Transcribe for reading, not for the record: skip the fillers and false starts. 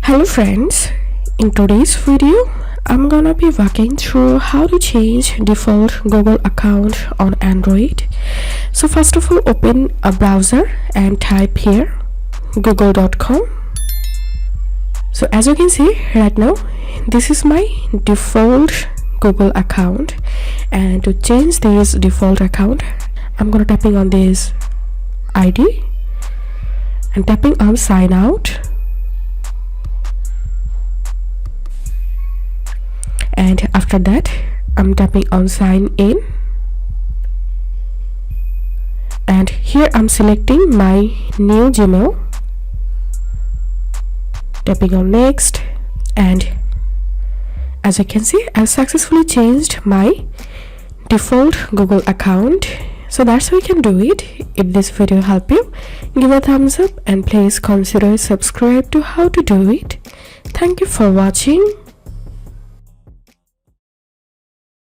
Hello friends, in today's video I'm gonna be walking through how to change default Google account on Android. So first of all, open a browser and type here google.com. So as you can see right now, this is my default Google account, and to change this default account I'm gonna tapping on this ID and tapping on sign out, and after that I'm tapping on sign in, and here I'm selecting my new Gmail, tapping on next, and as you can see I've successfully changed my default Google account. So that's how you can do it. If this video helped you, give a thumbs up and please consider subscribe to how to do it. Thank you for watching.